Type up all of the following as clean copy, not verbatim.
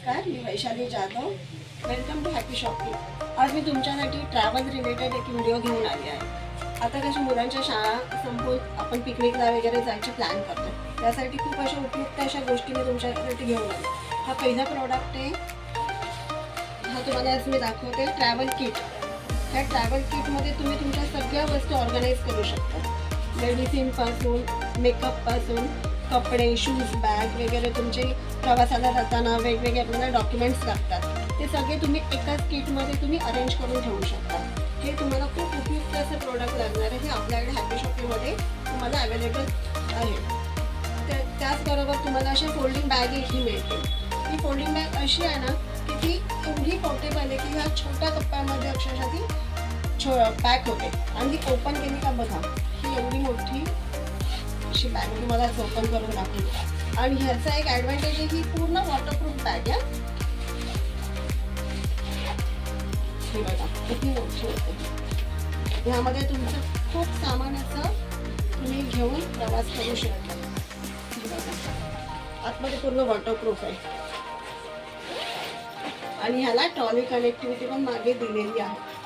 नमस्कार, मी Vaishali Jadhav. Welcome to happy shopping. आज मी तुमच्यासाठी ट्रॅव्हल रिलेटेड एक व्हिडिओ घेऊन आली आहे. आता कशा मुलांच्या शाळा संपवून आपण पिकनिकला वगैरे जायचे प्लॅन करतो, त्यासाठी खूप अशा उपयुक्त अशा गोष्टी मी तुमच्यासाठी घेऊन आली. हा पहिला प्रोडक्ट आहे, हा तुम्हाला आज मी दाखवते, ट्रॅव्हल किट. ह्या ट्रॅव्हल किटमध्ये तुम्ही तुमच्या सगळ्या वस्तू ऑर्गनाईज करू शकता. मेडिसिनपासून मेकअपपासून कपडे, शूज, बॅग वगैरे तुमचे प्रवासाला जाताना वेगवेगळे आपल्याला डॉक्युमेंट्स लागतात, ते सगळे तुम्ही एकाच किटमध्ये तुम्ही अरेंज करून ठेवू शकता. हे तुम्हाला खूप उपयुक्त असं प्रोडक्ट लागणार आहे. हे आपल्याकडे हॅपी शॉपिंगमध्ये तुम्हाला अवेलेबल आहे. त्याचबरोबर तुम्हाला अशा फोल्डिंग बॅगही मिळतील. ही फोल्डिंग बॅग अशी आहे ना की ती एवढी पोर्टेबल आहे की ह्या छोट्या कप्प्यामध्ये अक्षरशः ती पॅक होते आणि ती ओपन केली का बघा, ही एवढी मोठी अशी बॅग तुम्हाला ओपन करून दाखवते. आणि ह्याचा एक ॲडव्हान्टेज आहे की पूर्ण वॉटरप्रूफ बॅग आहे. हे बघा किती मोठी होते. ह्यामध्ये तुमचं खूप सामान असं तुम्ही घेऊन प्रवास करू शकता. आतमध्ये पूर्ण वॉटरप्रूफ आहे आणि ह्याला ट्रॉली कनेक्टिव्हिटी पण मागे दिलेली आहे.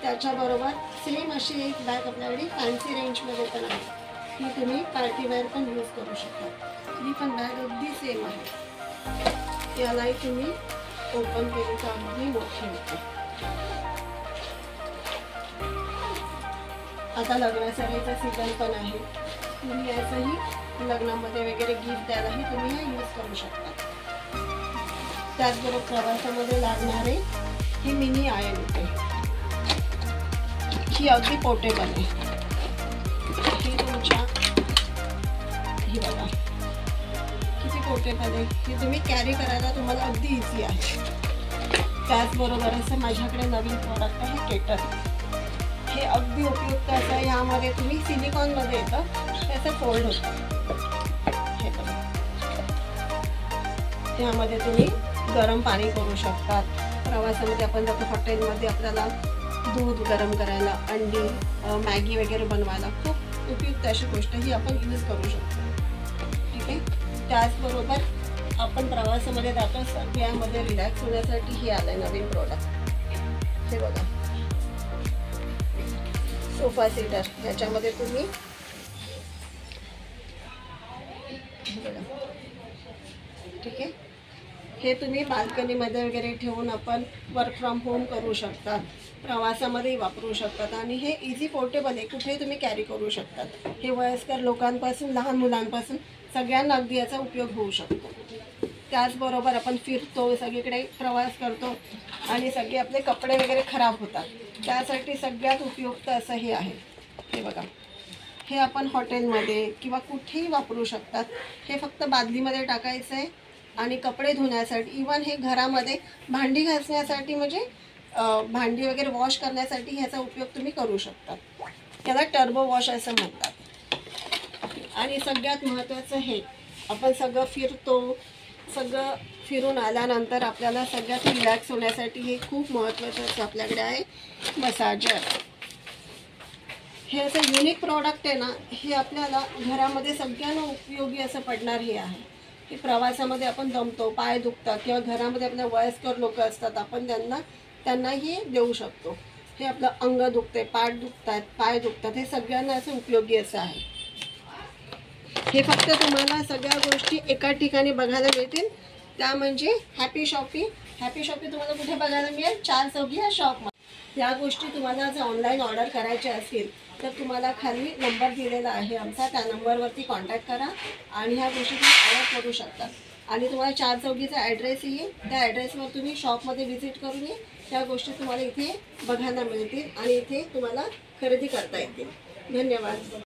त्याच्याबरोबर सेम अशी एक बॅग आपल्याकडे फॅन्सी रेंजमध्ये पण आहे. ही तुम्ही पार्टीवेअर पण यूज करू शकता. ही पण बॅग अगदी सेम आहे. यालाही तुम्ही ओपन केली तर अगदी मोठी होते. आता लग्नासाठीचा सीझन पण आहे, तुम्ही याचंही लग्नामध्ये वगैरे गिफ्ट द्यायलाही तुम्ही हे यूज करू शकता. त्याचबरोबर प्रवासामध्ये लागणारे ही मिनी आयन होते. ही अगदी पोर्टेबल आहे. ही तुमच्या ही बघा किती पोर्टेबल आहे. ही तुम्ही कॅरी करायला तुम्हाला अगदी इझी आहे. त्याचबरोबर असं माझ्याकडे नवीन प्रॉडक्ट आहे केटल. हे अगदी उपयुक्त असं. ह्यामध्ये तुम्ही सिलिकॉनमध्ये येतं, त्याचं फोल्ड होतं. हे बघा, त्यामध्ये तुम्ही गरम पाणी करू शकतात. प्रवासामध्ये आपण जातो हॉटेलमध्ये, आपल्याला दूध गरम करायला, अंडी, मॅगी वगैरे बनवायला खूप उपयुक्त अशी गोष्ट ही आपण यूज करू शकतो. ठीक आहे. त्याचबरोबर आपण प्रवासामध्ये जातो, सगळ्यामध्ये रिलॅक्स होण्यासाठी हे आलं आहे नवीन प्रोडक्ट. हे बघा, सोफा सीटर. ह्याच्यामध्ये तुम्ही ठीक आहे, हे तुम्ही बाल्कनीमध्ये वगैरे ठेवून आपण वर्क फ्रॉम होम करू शकतात, प्रवासामध्येही वापरू शकतात. आणि हे इझी पोर्टेबल आहे, कुठेही तुम्ही कॅरी करू शकतात. हे वयस्कर लोकांपासून लहान मुलांपासून सगळ्यांना अगदी याचा उपयोग होऊ शकतो. त्याचबरोबर आपण फिरतो, सगळीकडे प्रवास करतो आणि सगळे आपले कपडे वगैरे खराब होतात, त्यासाठी सगळ्यात उपयुक्त असं हे आहे. हे बघा, हे आपण हॉटेलमध्ये किंवा कुठेही वापरू शकतात. हे फक्त बादलीमध्ये टाकायचं आहे आणि कपडे धुण्यासाठी, इवन हे घरामध्ये भांडी घासण्यासाठी, म्हणजे भांडी वगैरे वॉश करण्यासाठी ह्याचा उपयोग तुम्ही करू शकता. त्याला टर्बो वॉश असं म्हणतात. आणि सगळ्यात महत्त्वाचं हे, आपण सगळं फिरतो, सगळं फिरून आल्यानंतर आपल्याला सगळ्यात रिलॅक्स होण्यासाठी हे खूप महत्त्वाचं असं आपल्याकडे आहे मसाजर. हे असं युनिक प्रॉडक्ट आहे ना, हे आपल्याला घरामध्ये सगळ्यांना उपयोगी असं पडणार हे आहे. की प्रवासामध्ये आपण दमतो, पाय दुखतात किंवा घरामध्ये आपल्या वयस्कर लोक असतात, आपण त्यांनाही देऊ शकतो. हे आपलं अंग दुखते, पाठ दुखतात, पाय दुखतात, हे सगळ्यांना असं उपयोगी असं आहे. हे फक्त तुम्हाला सगळ्या गोष्टी एका ठिकाणी बघायला मिळतील, त्या म्हणजे हॅपी शॉपिंग. हॅपी शॉपिंग तुम्हाला कुठे बघायला मिळेल? 4 चौकी या शॉपमध्ये. या गोष्टी तुम्हाला जर ऑनलाईन ऑर्डर करायच्या असतील तर तुम्हाला खाली नंबर दिलेला आहे आमचा, त्या नंबरवरती कॉन्टॅक्ट करा आणि ह्या गोष्टी तुम्ही ऑर्डर करू शकता. आणि तुम्हाला 4 चौकीचा ॲड्रेस येईल, त्या ॲड्रेसवर तुम्ही शॉपमध्ये व्हिजिट करून ये, त्या गोष्टी तुम्हाला इथे बघायला मिळतील आणि इथे तुम्हाला खरेदी करता येतील. धन्यवाद.